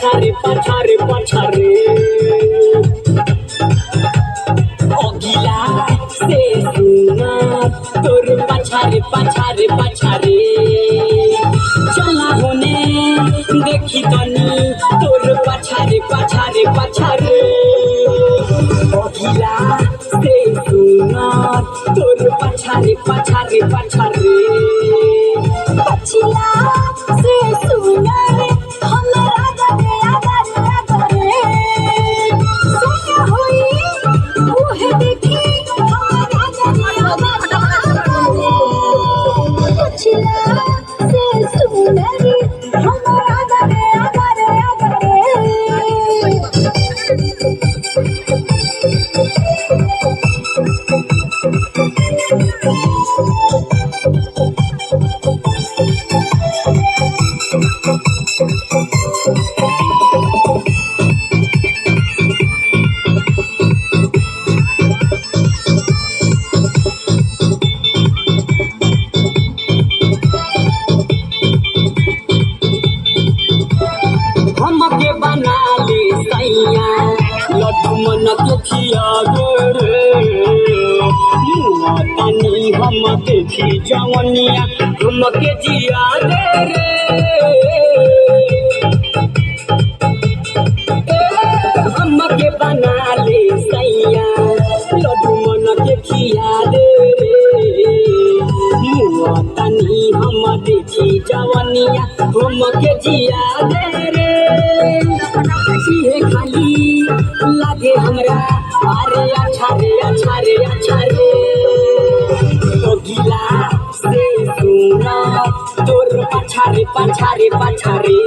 পাছারে পাছারে পাছারে অগিলা সে সুনার তোর পাছারে পাছারে পাছারে চলা হনে দেখি তনি তোর পাছারে পাছারে পাছারে অগিলা সে সুনার তোর পাছারে পাছারে পাছারে पछिला से सुनर हमरा गरे अगर अगरे सोना होई उहे देखी हमरा गरे अगरे पछिला से सुनर हमरा गरे अगर अगरे हमके बना ले सैया लड्डू मन के खिया रे मुआ तनी हम देखी जवनिया हमके जिया रे हमके बना ले सैया लड्डू मन के खिया रे मुआ तनी हम देखी जवनिया हमके जिया रे खाली लागे हमरा अरे अच्छा रे अच्छा रे अच्छा रे तो गिला से सुना तोर पछारे पछारे पछारे